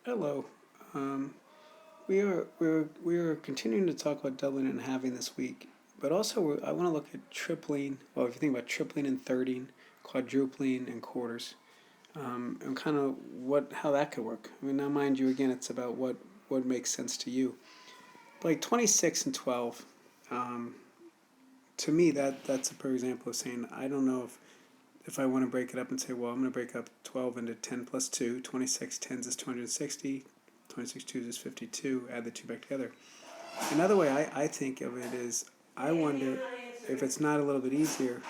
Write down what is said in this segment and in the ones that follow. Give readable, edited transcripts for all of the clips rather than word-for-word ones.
Hello. Um, we are continuing to talk about doubling and halving this week, but also I want to look at tripling. Well, if you think about tripling and thirding, quadrupling and quarters, and kind of what how that could work. I mean, now mind you, again, it's about what makes sense to you. Like 26 and 12. Um, to me, that's a perfect example of saying I don't know if I want to break it up and say, well, I'm going to break up 12 into 10 plus 2, 26 tens is 260, 26 twos is 52, add the two back together. Another way I think of it is I wonder if it's not a little bit easier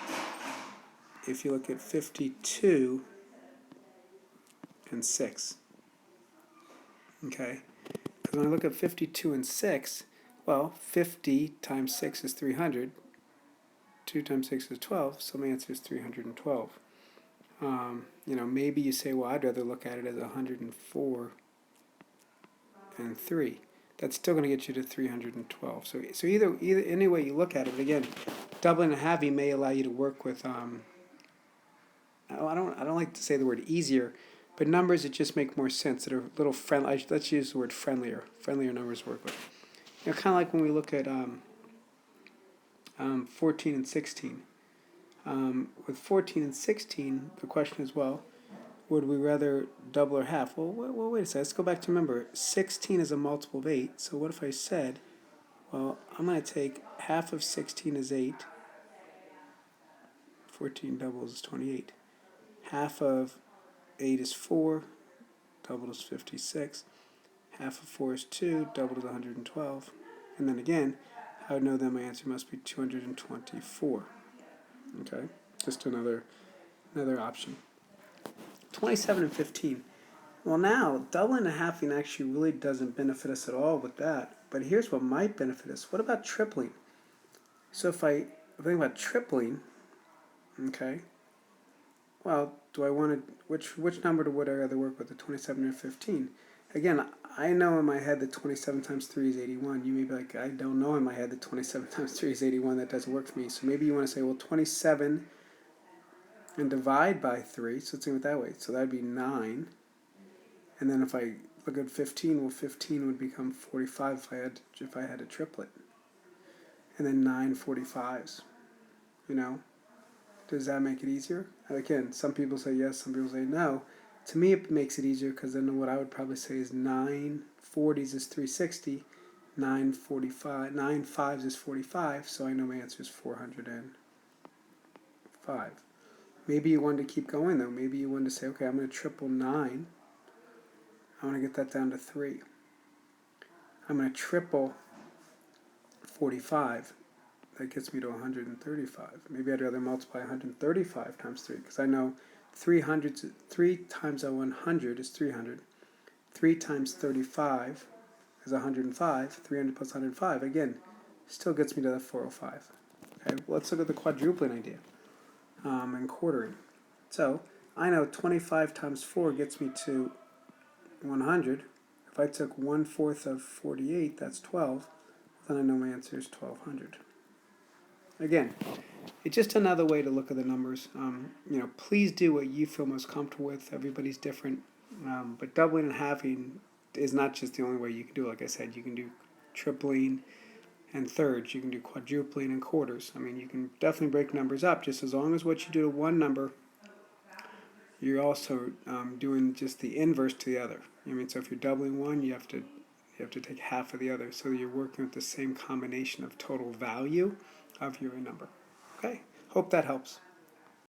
if you look at 52 and 6. Okay? Because when I look at 52 and 6, well, 50 times 6 is 300, 2 times 6 is 12, so my answer is 312. Maybe you say, well, I'd rather look at it as 104 and 3. That's still going to get you to 312. So either any way you look at it, again, doubling and halving may allow you to work with. I don't like to say the word easier, but numbers that just make more sense that are a little friendly. Let's use the word friendlier. Friendlier numbers to work with. Kind of like when we look at 14 and 16. With 14 and 16, the question is, well, would we rather double or half? Well, wait a second. Let's go back to remember. 16 is a multiple of 8. So what if I said, well, I'm going to take half of 16 is 8. 14 doubles is 28. Half of 8 is 4. Doubled is 56. Half of 4 is 2. Doubled is 112. And then again, I would know that my answer must be 224. Okay? Just another option. 27 and 15. Well, now, doubling and halving actually really doesn't benefit us at all with that. But here's what might benefit us. What about tripling? So if I think about tripling, okay, well, do I want to, which number would I rather work with, the 27 or 15? Again, I know in my head that 27 times 3 is 81. You may be like, I don't know in my head that 27 times 3 is 81. That doesn't work for me. So maybe you want to say, well, 27 and divide by 3. So let's think of it that way. So that would be 9. And then if I look at 15, well, 15 would become 45 if I had a triplet. And then 9 45s. Does that make it easier? Again, some people say yes, some people say no. To me, it makes it easier because then what I would probably say is 9 40s is 360, 9 5s is 45, so I know my answer is 405. Maybe you wanted to keep going though. Maybe you wanted to say, okay, I'm going to triple 9. I want to get that down to 3. I'm going to triple 45. That gets me to 135. Maybe I'd rather multiply 135 times 3 because I know 3 times 100 is 300. 3 times 35 is 105. 300 plus 105, again, still gets me to the 405. Okay, well, let's look at the quadrupling idea and quartering. So I know 25 times 4 gets me to 100. If I took 1/4 of 48, that's 12. Then I know my answer is 1200. Again, it's just another way to look at the numbers. Please do what you feel most comfortable with. Everybody's different. But doubling and halving is not just the only way you can do it. Like I said, you can do tripling and thirds. You can do quadrupling and quarters. I mean, you can definitely break numbers up just as long as what you do to one number, you're also doing just the inverse to the other. So if you're doubling one, you have to take half of the other. So you're working with the same combination of total value of your number. Okay? Hope that helps.